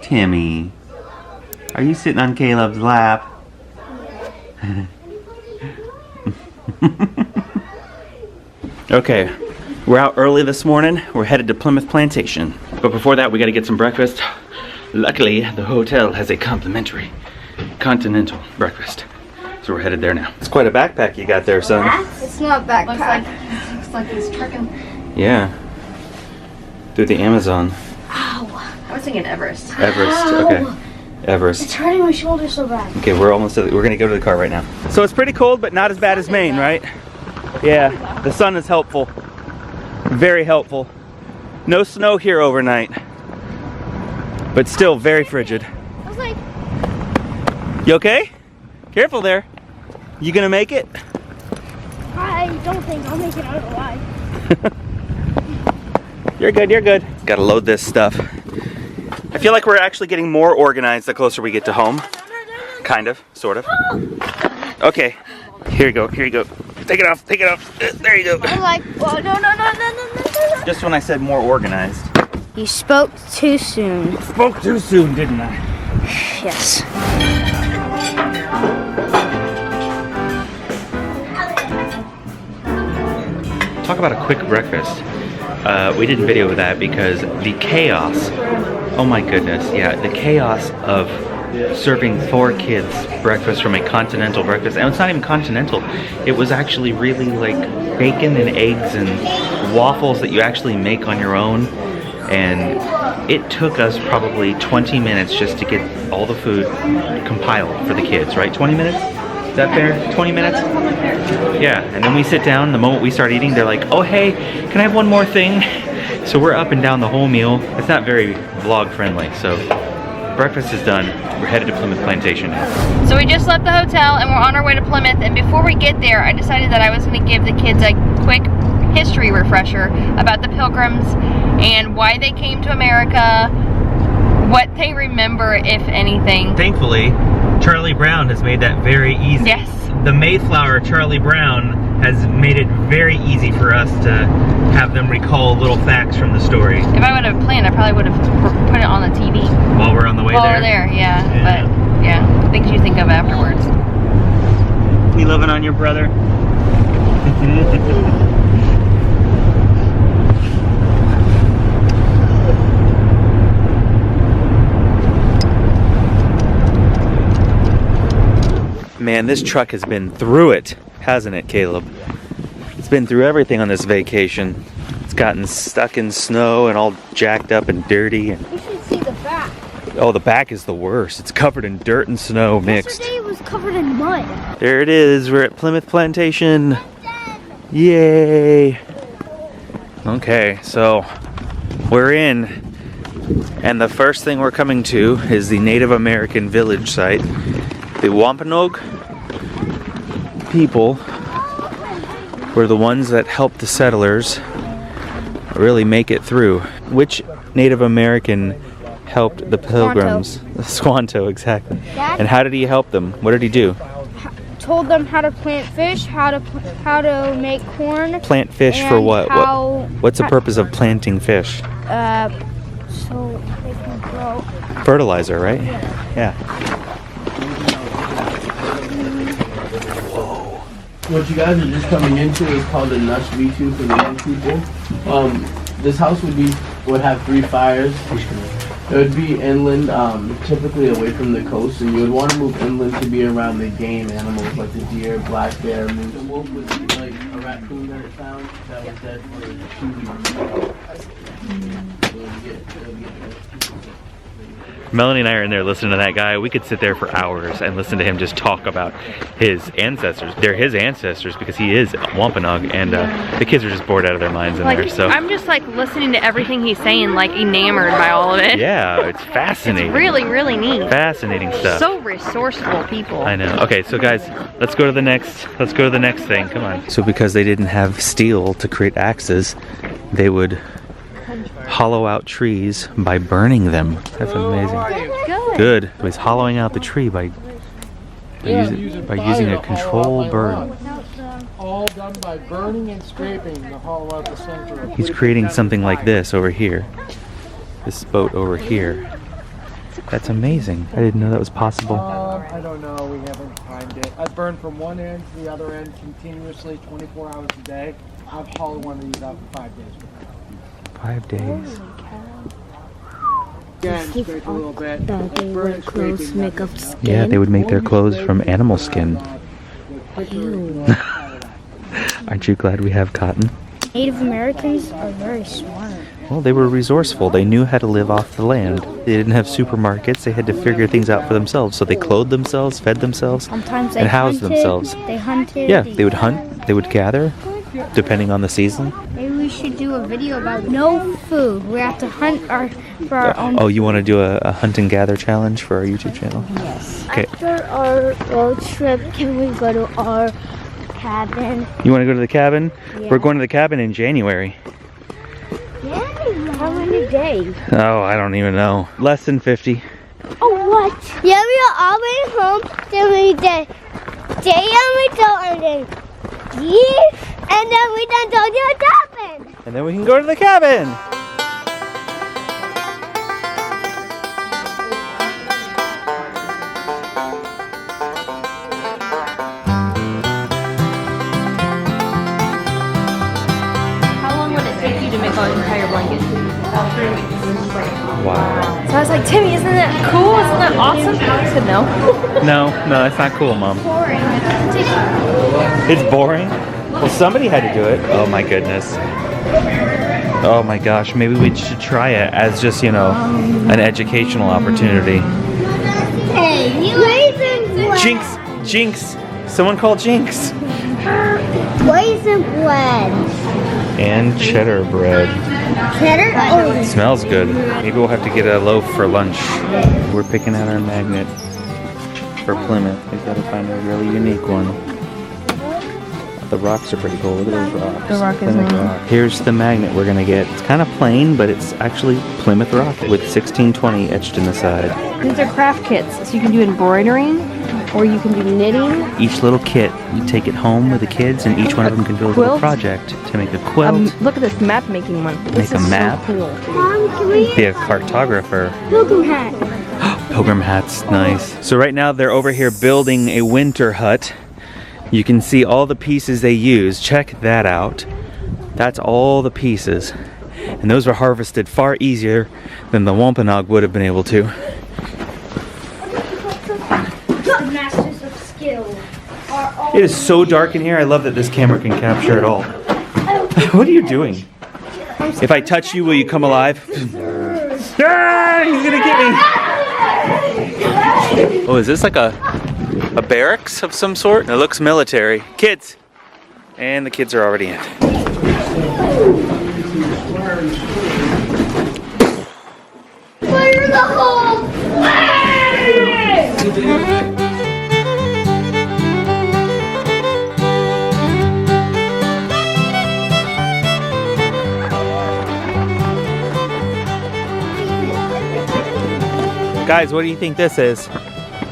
Timmy, are you sitting on Caleb's lap? Okay, we're out early this morning. We're headed to Plymouth Plantation. But before that, we gotta get some breakfast. Luckily, the hotel has a complimentary continental breakfast. So we're headed there now. It's quite a backpack you got there, son. It's not a backpack. Looks like he's trekking. Yeah. Through the Amazon. Ow. I was thinking Everest. Everest, Ow. okay. Everest. It's hurting my shoulder so bad. Okay, we're gonna go to the car right now. So it's pretty cold, but not as bad as Maine, right? Yeah, the sun is helpful. Very helpful. No snow here overnight. But still very frigid. I was like... You okay? Careful there. You gonna make it? I don't think I'll make it out alive. You're good, you're good. Gotta load this stuff. I feel like we're actually getting more organized the closer we get to home. Kind of, sort of. Okay, here you go, here you go. Take it off, take it off. There you go. I was like, oh, no. Just when I said more organized. You spoke too soon. Spoke too soon, didn't I? Yes. Talk about a quick breakfast. We didn't video that because the chaos, oh my goodness, yeah, the chaos of serving 4 kids breakfast from a continental breakfast, and it's not even continental, it was actually really like bacon and eggs and waffles that you actually make on your own, and it took us probably 20 minutes just to get all the food compiled for the kids, right? 20 minutes? Is that fair? 20 minutes? Yeah, and then we sit down, the moment we start eating, they're like, oh hey, can I have one more thing? So we're up and down the whole meal. It's not very vlog friendly, so breakfast is done. We're headed to Plymouth Plantation now. So we just left the hotel and we're on our way to Plymouth, and before we get there, I decided that I was going to give the kids a quick history refresher about the Pilgrims and why they came to America, what they remember, if anything. Thankfully, Charlie Brown has made that very easy. Yes. The Mayflower Charlie Brown has made it very easy for us to have them recall little facts from the story. If I would have planned, I probably would have put it on the TV. While we're on the way While there? we're there, yeah. But yeah, things you think of afterwards. You loving on your brother? Man, this truck has been through it, hasn't it, Caleb? It's been through everything on this vacation. It's gotten stuck in snow and all jacked up and dirty. And You should see the back. oh, the back is the worst. It's covered in dirt and snow mixed. Yesterday it was covered in mud. There it is. We're at Plymouth Plantation. Yay! Okay, so we're in, and the first thing we're coming to is the Native American village site. The Wampanoag people were the ones that helped the settlers really make it through. Which Native American helped the Pilgrims? Squanto, exactly. Dad? And how did he help them? What did he do? Told them how to plant fish, how to make corn. Plant fish for and what? What's the purpose of planting fish? So they can grow. Fertilizer, right? Yeah. What you guys are just coming into is called the Nush V2 for the young people. This house would have 3 fires. It would be inland, typically away from the coast, and you would want to move inland to be around the game animals like the deer, black bear, moose. The wolf would be like a raccoon that it found that was dead for 2 weeks. Melanie and I are in there listening to that guy. We could sit there for hours and listen to him just talk about his ancestors. They're his ancestors because he is Wampanoag, and the kids are just bored out of their minds in there. So I'm just like listening to everything he's saying, like enamored by all of it. yeah, it's fascinating. It's really, really neat. Fascinating stuff. So resourceful people. I know. Okay, so guys, let's go to the next thing. Come on. So because they didn't have steel to create axes, they would hollow out trees by burning them. That's amazing. Good. He's hollowing out the tree by using a control burn. done by burning and scraping to hollow out the center. He's creating something like this over here. This boat over here. That's amazing. I didn't know that was possible. I don't know. We haven't timed it. I burn from one end to the other end continuously, 24 hours a day. I've hauled one of these out for 5 days. 5 days. Again, scrape a little bit. They wear clothes, make up skin. Yeah, they would make their clothes from animal skin. Aren't you glad we have cotton? Native Americans are very smart. Well, they were resourceful. They knew how to live off the land. They didn't have supermarkets. They had to figure things out for themselves. So they clothed themselves, fed themselves, Sometimes they and housed hunted, themselves. They hunted. Yeah, they would hunt. They would gather, depending on the season. Maybe we should do a video about no food. We have to hunt for our own. Oh, you want to do a hunt and gather challenge for our YouTube channel? Yes. Okay. After our road trip, can we go to our cabin? You want to go to the cabin? Yeah. We're going to the cabin in January. Yeah. How many days? Oh, I don't even know. Less than 50. Oh, what? Yeah, we are already home. Then we did day and we go and then and then we done go to the cabin. And then we can go to the cabin. How long would it take you to make an entire blanket? About 3 weeks. Wow. So I was like, Timmy, isn't that cool? Isn't that awesome? I said no. No, that's not cool, Mom. It's boring? Well, somebody had to do it. Oh my goodness. Oh my gosh, maybe we should try it as just, an educational opportunity. Hey, raisin Jinx! Someone call Jinx! Raisin bread. And cheddar bread. Cheddar? Oh. Smells good. Maybe we'll have to get a loaf for lunch. We're picking out our magnet for Plymouth. We've got to find a really unique one. The rocks are pretty cool. Look at those rocks. The rock is Plymouth neat. rock. Here's the magnet we're gonna get. It's kind of plain, but it's actually Plymouth rock with 1620 etched in the side. These are craft kits, so you can do embroidering, or you can do knitting. Each little kit, you take it home with the kids, and each one of them can do a little Quilt? project to make a quilt, Look at this map making one. This Make a is map? So cool. Mom, can we be a cartographer. pilgrim hat? Pilgrim hats, nice. So right now they're over here building a winter hut. You can see all the pieces they use. Check that out. That's all the pieces. And those were harvested far easier than the Wampanoag would have been able to. The masters of skill are all. It is so dark in here. I love that this camera can capture it all. What are you doing? If I touch you, will you come alive? Ah, he's gonna get me. Oh, is this like a barracks of some sort? It looks military. Kids! And the kids are already in. Fire the hole! Guys, what do you think this is?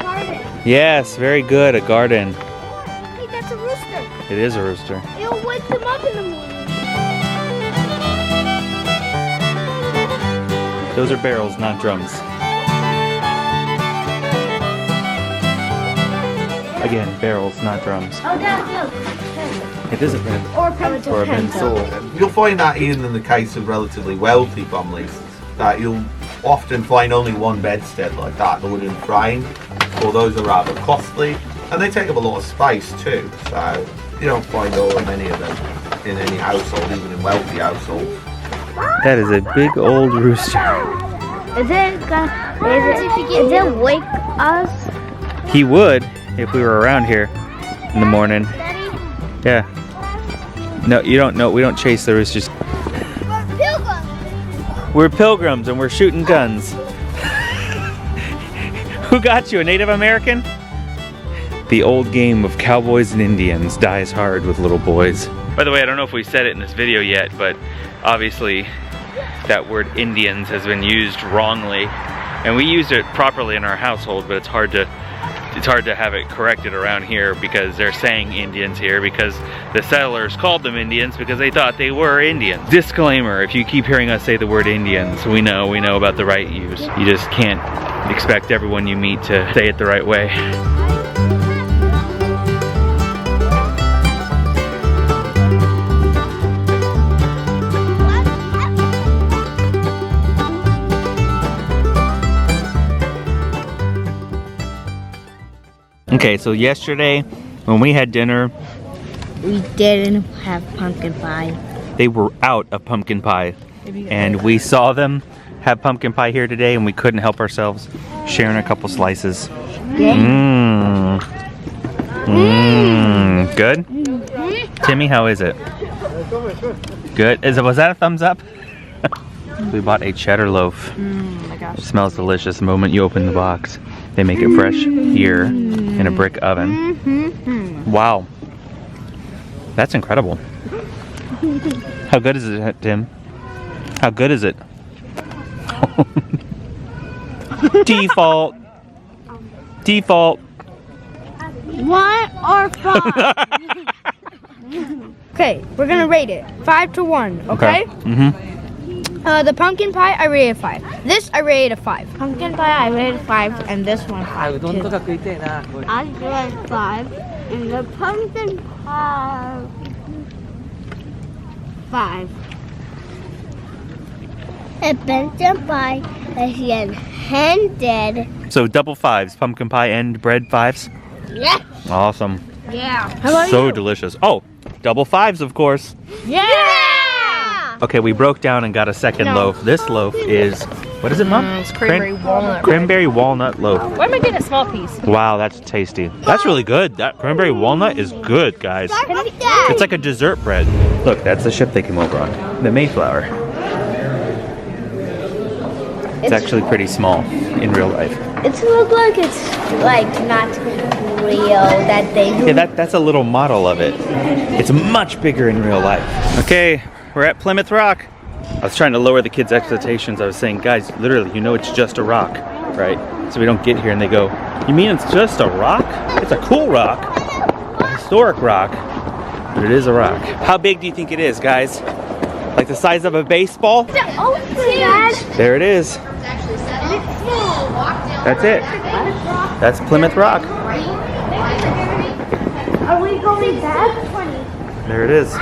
Garden. Yes, very good, a garden. Hey, that's a rooster. It is a rooster. It'll wake them up in the morning. Those are barrels, not drums. Again, barrels, not drums. Oh, that's It is a pen. Or a pencil. Or a pencil. You'll find that even in the case of relatively wealthy families, that you'll often find only one bedstead like that, the wooden frame, or those are rather costly, and they take up a lot of space too, so you don't find many of them in any household, even in wealthy households. That is a big old rooster. Is it wake us? He would if we were around here in the morning. Daddy? Yeah. No, you don't know. We don't chase the roosters. We're pilgrims and we're shooting guns. Who got you, a Native American? The old game of cowboys and Indians dies hard with little boys. By the way, I don't know if we said it in this video yet, but obviously that word Indians has been used wrongly. And we used it properly in our household, but it's hard to it's hard to have it corrected around here because they're saying Indians here because the settlers called them Indians because they thought they were Indians. Disclaimer, if you keep hearing us say the word Indians, we know about the right use. You just can't expect everyone you meet to say it the right way. Okay, so yesterday when we had dinner, we didn't have pumpkin pie. They were out of pumpkin pie. And we saw them have pumpkin pie here today and we couldn't help ourselves sharing a couple slices. Mmm. Mmm. Good? Timmy, how is it? Good? Was that a thumbs up? We bought a cheddar loaf. Oh my gosh. It smells delicious the moment you open the box. They make it fresh here in a brick oven. Wow. That's incredible. How good is it, Tim? How good is it? Default. Default. 1 or 5? Okay, we're gonna rate it 5 to 1. Okay. The pumpkin pie, I rated 5. This, I rated a 5. Pumpkin pie, I rated 5, and this one 5 too. I rated 5, and the pumpkin pie 5. A pumpkin pie is again handed. So double 5s, pumpkin pie and bread 5s? Yeah. Awesome. Yeah. How about So you? delicious. Oh, double 5s, of course. Yeah. Okay, we broke down and got a second loaf. This loaf is, what is it, Mom? It's cranberry walnut. Cranberry walnut loaf. Why am I getting a small piece? Wow, that's tasty. That's really good. That cranberry walnut is good, guys. It's like a dessert bread. Look, that's the ship they came over on. The Mayflower. It's actually pretty small in real life. It looks like it's like not real that they. Yeah, that's a little model of it. It's much bigger in real life. Okay, we're at Plymouth Rock. I was trying to lower the kids' expectations. I was saying, guys, literally, you know it's just a rock, right? So we don't get here and they go, you mean it's just a rock? It's a cool rock, a historic rock, but it is a rock. How big do you think it is, guys? Like the size of a baseball? There it is. That's it. That's Plymouth Rock. Are we going back? There it is.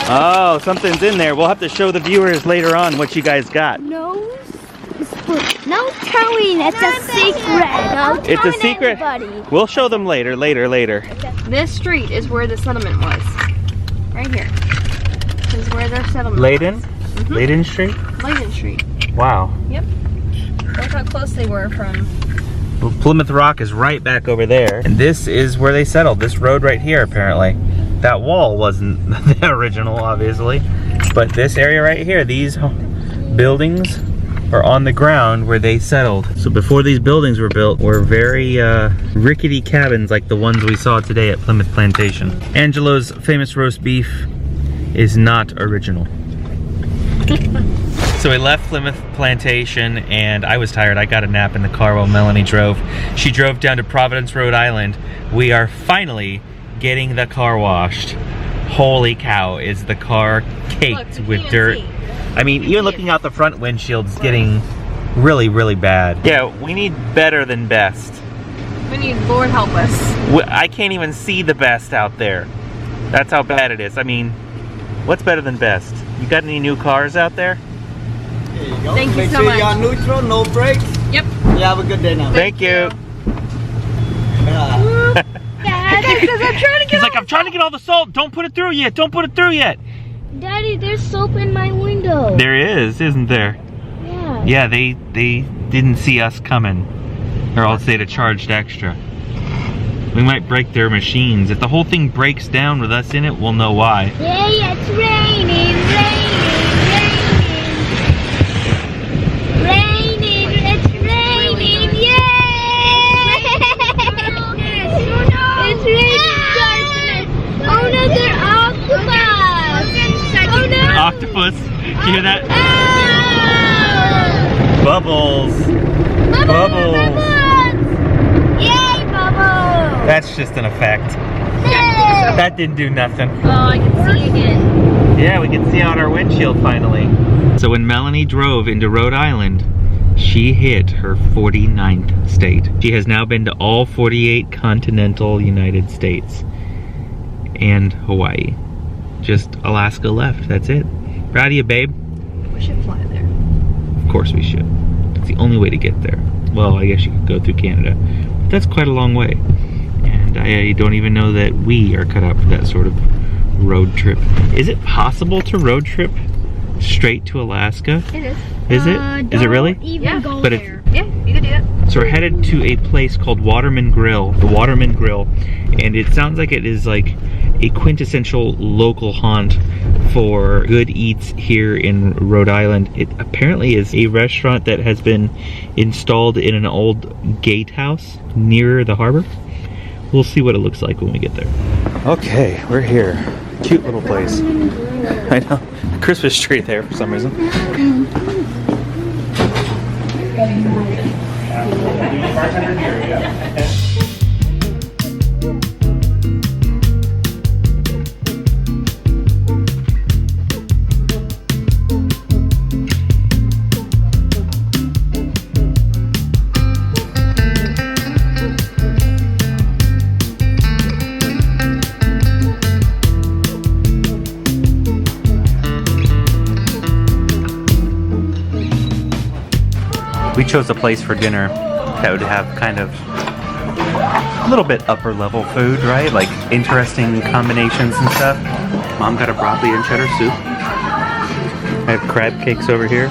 Oh, something's in there. We'll have to show the viewers later on what you guys got. No telling. It's a secret. It's a secret. Anybody. We'll show them later. This street is where the settlement was. Right here. This is where their settlement Layden? was. Layden Street? Layden Street. Wow. Yep. That's how close they were from. Well, Plymouth Rock is right back over there. And this is where they settled. This road right here, apparently. That wall wasn't the original, obviously. But this area right here, these buildings are on the ground where they settled. So before these buildings were built, were very rickety cabins like the ones we saw today at Plymouth Plantation. Angelo's famous roast beef is not original. So we left Plymouth Plantation and I was tired. I got a nap in the car while Melanie drove. She drove down to Providence, Rhode Island. We are finally getting the car washed. Holy cow, is the car caked with dirt. I mean, even looking out the front windshield's getting really, really bad. Yeah, we need better than best. We need Lord help us. I can't even see the best out there. That's how bad it is. I mean, what's better than best? You got any new cars out there? There you go. Thank you Make so sure much. you're on neutral, no brakes. Yep. You have a good day now. Thank you. Because I'm trying to He's like, I'm trying to get all the salt. Don't put it through yet. Don't put it through yet. Daddy, there's soap in my window. There is, isn't there? Yeah. Yeah, they didn't see us coming. Or else they'd have charged extra. We might break their machines. If the whole thing breaks down with us in it, we'll know why. Yay, it's raining. It's raining, yay! It's raining, oh no, they're octopus! Oh no! Octopus, you hear that? Oh! Bubbles! Bubbles! Yay, bubbles! That's just an effect. Yay! That didn't do nothing. Oh, I can see again. Yeah, we can see out our windshield finally. So when Melanie drove into Rhode Island, she hit her 49th state. She has now been to all 48 continental United States and Hawaii. Just Alaska left, that's it. Proud of you, babe. We should fly there. Of course we should. It's the only way to get there. Well, I guess you could go through Canada, but that's quite a long way. And I don't even know that we are cut out for that sort of road trip. Is it possible to road trip straight to Alaska? It is. Is it? Is it really? Yeah. But Yeah, you could do that. so we're headed to a place called Waterman Grill, the Waterman Grill, and it sounds like it is like a quintessential local haunt for good eats here in Rhode Island. It apparently is a restaurant that has been installed in an old gatehouse near the harbor. We'll see what it looks like when we get there. Okay, we're here. Cute little place. I know. Christmas tree there for some reason. We chose a place for dinner that would have kind of a little bit upper level food, right? Like interesting combinations and stuff. Mom got a broccoli and cheddar soup. I have crab cakes over here.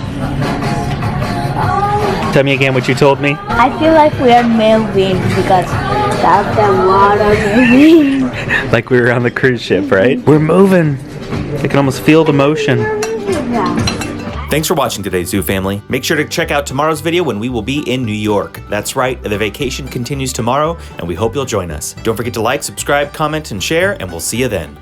Tell me again what you told me. I feel like we are moving because that's the water moving. Like we were on the cruise ship, right? We're moving. I can almost feel the motion. Yeah. Thanks for watching today, Zoo Family. Make sure to check out tomorrow's video when we will be in New York. That's right, the vacation continues tomorrow, and we hope you'll join us. Don't forget to like, subscribe, comment, and share, and we'll see you then.